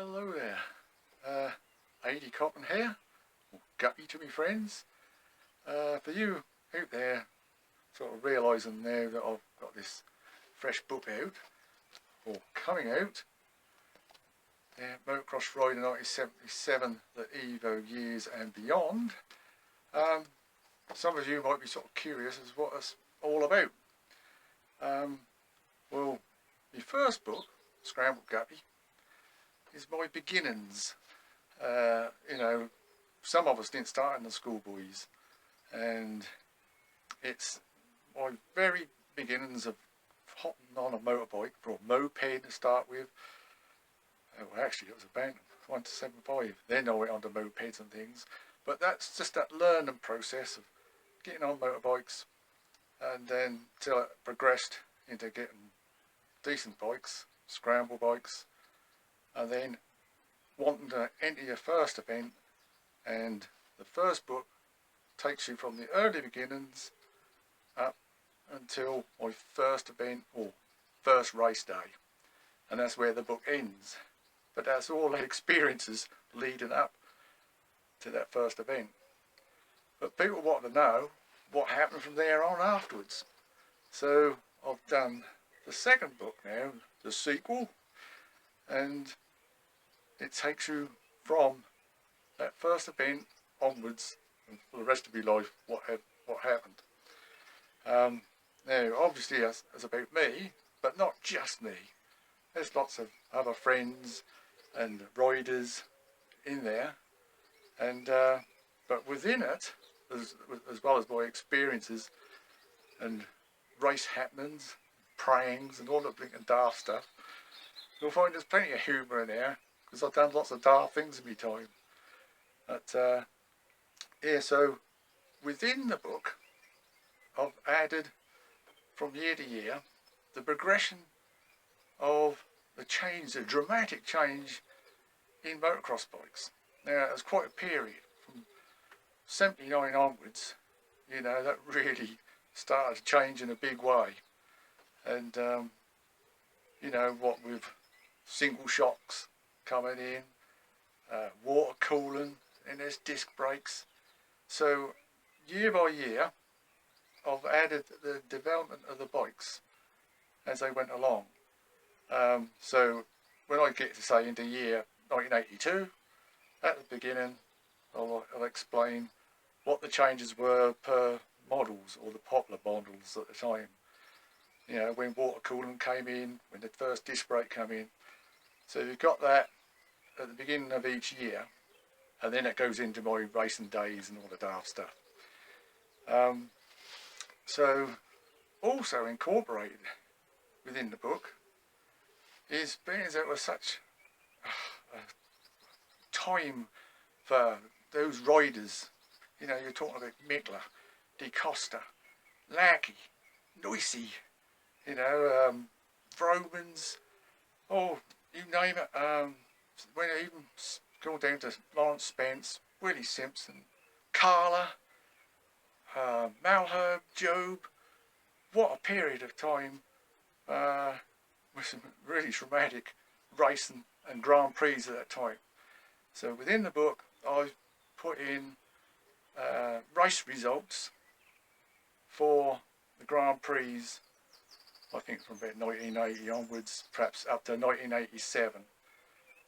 Hello there, 80 Cotton here, or Guppy to me friends. For you out there sort of realising now that I've got this fresh book out, or coming out, Motocross Rider 1977, the Evo Years and Beyond. Some of you might be sort of curious as to what it's all about. Well, my first book, Scrambled Guppy, is my beginnings. You know, some of us didn't start in the schoolboys, and it's my very beginnings of hopping on a motorbike, or a moped to start with. Well, actually it was a Bantam 175, then I went on to mopeds and things, but that's just that learning process of getting on motorbikes, and then till it progressed into getting decent bikes, scramble bikes, and then wanting to enter your first event. And the first book takes you from the early beginnings up until my first event, or first race day, and that's where the book ends. But that's all the experiences leading up to that first event. But people want to know what happened from there on afterwards. So I've done the second book now, the sequel, and it takes you from that first event onwards, and for the rest of your life, what happened. Now, obviously, it's about me, but not just me. There's lots of other friends and riders in there, and but within it, as well as my experiences and race happenings, prayings, and all the blinking daft stuff, you'll find there's plenty of humour in there, because I've done lots of daft things in my time. But yeah, so within the book, I've added from year to year the progression of the change, the dramatic change in motocross bikes. Now, it was quite a period from 79 onwards, you know, that really started to change in a big way. And you know, what with single shocks coming in, water cooling, and there's disc brakes. So year by year, I've added the development of the bikes as they went along. So when I get to say into year 1982, at the beginning, I'll explain what the changes were per models, or the popular models at the time. You know, when water cooling came in, when the first disc brake came in. So you've got that at the beginning of each year, and then it goes into my racing days and all the daft stuff. So also incorporated within the book is, being as it was such a time for those riders, you know, you're talking about Mickler, De Costa, Lackey, Noisy, you know, Vromans, oh, you name it. When I even go down to Lawrence Spence, Willie Simpson, Carla, Malherbe, Job. What a period of time with some really dramatic racing and Grand Prix at that time. So within the book, I've put in race results for the Grand Prix, I think from about 1980 onwards, perhaps up to 1987.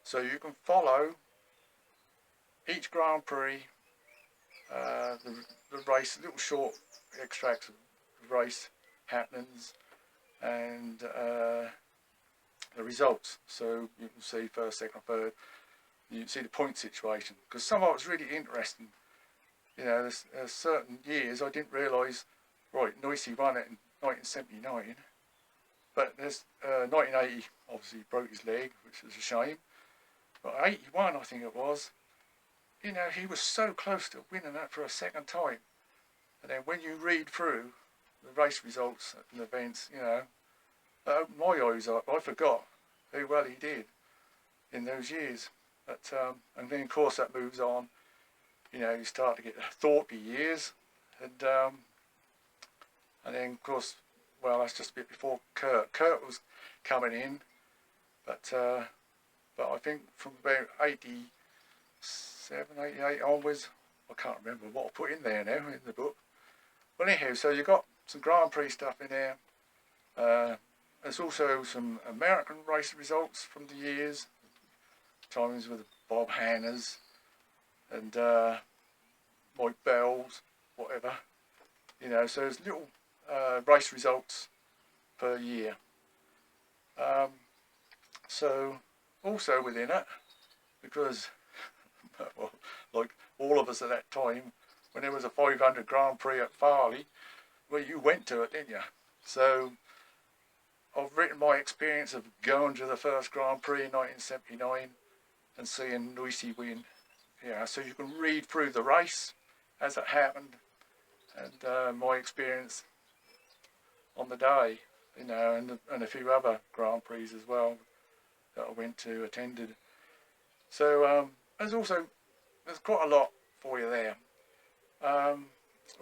So you can follow each Grand Prix, the race, little short extracts of race happenings, and the results. So you can see first, second, third. You can see the point situation, because some of it's really interesting. You know, there's certain years I didn't realise. Right, Noisy won it in 1979, but there's 1980 obviously broke his leg, which was a shame. But 81, I think it was, you know, he was so close to winning that for a second time. And then when you read through the race results and events, you know, that opened my eyes up. I forgot how well he did in those years. But and then of course that moves on. You know, you start to get the Thorpe years, and then of course, well, that's just a bit before Kurt. Kurt was coming in, but but I think from about 87, 88 onwards, I can't remember what I put in there now in the book. But anyhow, so you've got some Grand Prix stuff in there. There's also some American race results from the years, times with Bob Hannah's and Mike Bell's, whatever. You know, so there's little race results per year. So also within it, because well, like all of us at that time, when there was a 500 Grand Prix at Farley, well, you went to it, didn't you? So I've written my experience of going to the first Grand Prix in 1979 and seeing Lucy win. Yeah, so you can read through the race as it happened, and my experience on the day, you know, and a few other Grand Prix as well that I went to, attended. So there's quite a lot for you there.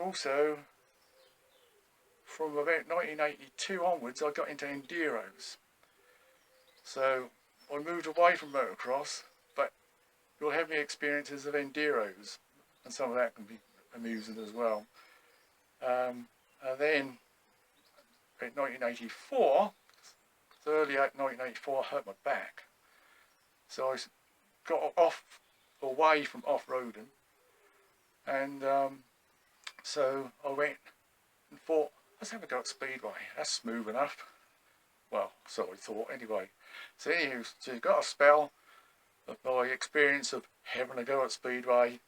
Also, from about 1982 onwards, I got into enduros. So I moved away from motocross, but you'll have the experiences of enduros, and some of that can be amusing as well. And then in 1984, early 1984, I hurt my back. So I got away from off-roading, and so I went and thought, let's have a go at Speedway. That's smooth enough. Well, so I thought anyway. So anyway, so you got a spell of my experience of having a go at Speedway,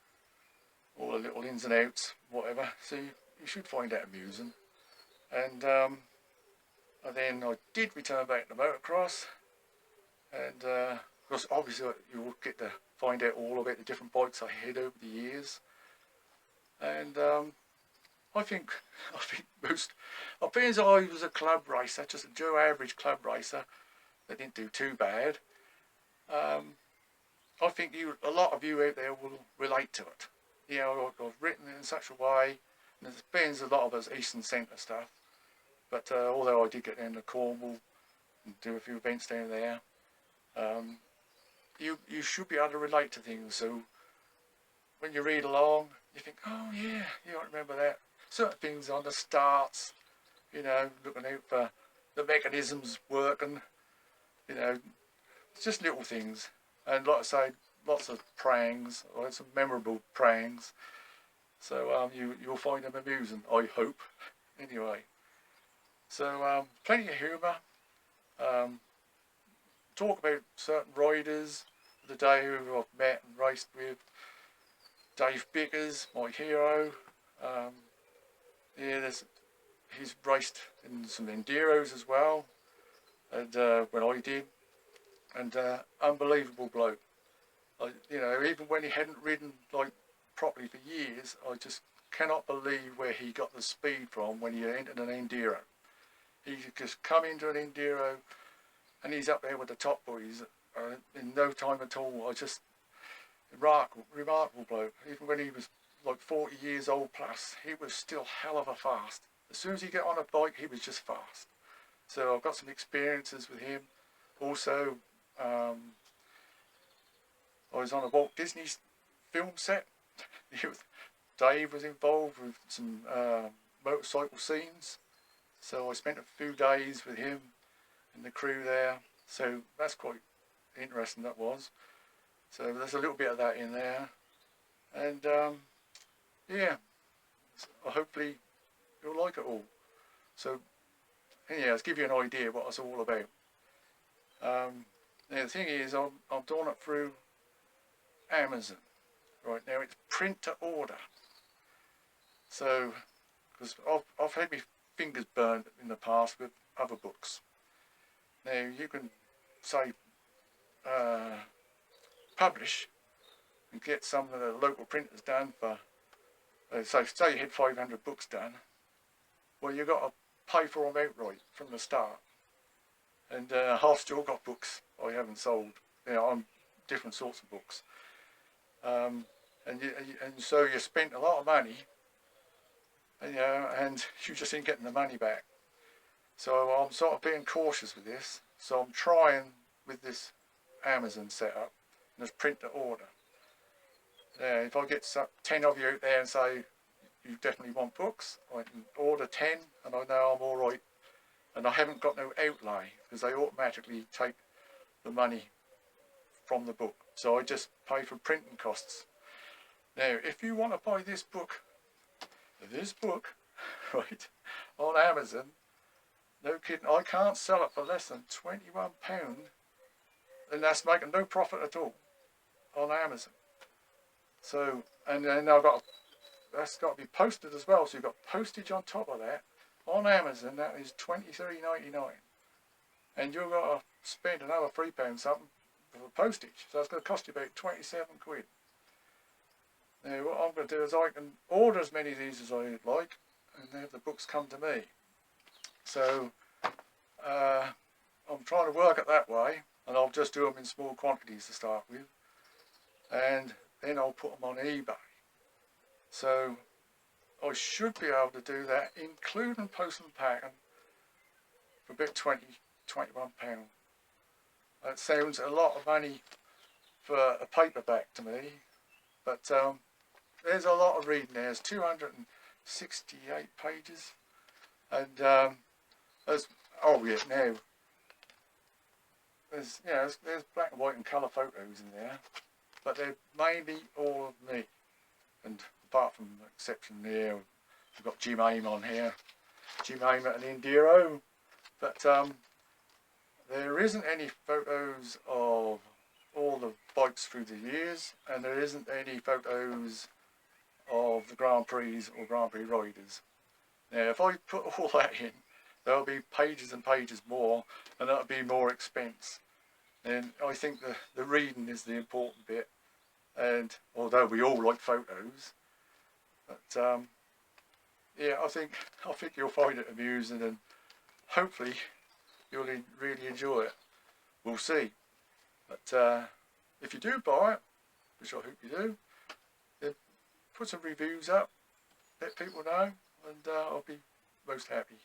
all the little ins and outs, whatever. So you should find that amusing. And then I did return back to motocross, and because obviously you will get to find out all about the different bikes I had over the years. And I think most, I think I was a club racer, just a Joe average club racer that didn't do too bad. I think a lot of you out there will relate to it. You know, I've written it in such a way, and there's been a lot of us Eastern Centre stuff, but although I did get down to Cornwall and do a few events down there, you should be able to relate to things. So when you read along, you think, oh yeah, I remember that. Certain things on the starts, you know, looking out for the mechanisms working, you know, it's just little things. And like I say, lots of prangs, or some memorable prangs. So you'll find them amusing, I hope. Anyway, so plenty of humour. Talk about certain riders of the day who I've met and raced with. Dave Bickers, my hero. Yeah, he's raced in some enduros as well, and when I did, and unbelievable bloke. You know, even when he hadn't ridden like properly for years, I just cannot believe where he got the speed from when he entered an enduro. He could just come into an enduro, and he's up there with the top boys in no time at all. I just remarkable bloke. Even when he was like 40 years old plus, he was still hell of a fast. As soon as he got on a bike, he was just fast. So I've got some experiences with him. Also, I was on a Walt Disney film set. Dave was involved with some motorcycle scenes. So I spent a few days with him and the crew there. So that's quite interesting, that was. So there's a little bit of that in there. And yeah, hopefully you'll like it all. So anyhow, let's give you an idea what it's all about. Now the thing is, I'm doing it through Amazon. Right now it's print to order. So, because I've had my fingers burned in the past with other books. Now you can say publish and get some of the local printers done for, so say you had 500 books done, well you've got to pay for them outright from the start. And I've still got books I haven't sold, you know, on different sorts of books. And so you spent a lot of money, you know, and you just ain't getting the money back. So I'm sort of being cautious with this. So I'm trying with this Amazon set up and just print the order. Now, if I get 10 of you out there and say you definitely want books, I can order 10 and I know I'm all right. And I haven't got no outlay because they automatically take the money from the book. So I just pay for printing costs. Now, if you want to buy this book, right, on Amazon, no kidding, I can't sell it for less than £21, and that's making no profit at all on Amazon. So, and then that's got to be posted as well. So you've got postage on top of that on Amazon. That is £23.99, and you've got to spend another £3 something for postage. So it's going to cost you about 27 quid. Now, what I'm going to do is I can order as many of these as I like, and have the books come to me. So I'm trying to work it that way, and I'll just do them in small quantities to start with, and then I'll put them on eBay. So I should be able to do that, including post and packing, for about £21. That sounds a lot of money for a paperback to me, but there's a lot of reading there. There's 268 pages, and there's there's black and white and colour photos in there, but they're mainly all of me. And apart from the exception there, we've got Jim Aim on here, Jim Aim at an Enduro, but there isn't any photos of all the bikes through the years, and there isn't any photos of the Grand Prix or Grand Prix riders. Now, if I put all that in, there'll be pages and pages more, and that'll be more expense. And I think the reading is the important bit. And although we all like photos, but yeah, I think you'll find it amusing, and hopefully you'll really enjoy it. We'll see. But if you do buy it, which I hope you do, then put some reviews up, let people know, and I'll be most happy.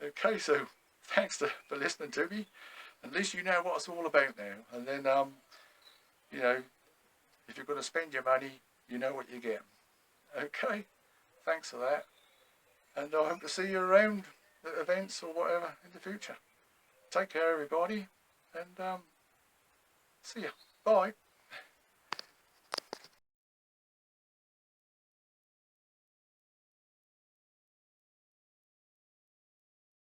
Okay, so thanks for listening to me. At least you know what it's all about now. And then, you know, if you're going to spend your money, you know what you get. Okay, thanks for that. And I hope to see you around at events or whatever in the future. Take care, everybody, and see ya. Bye.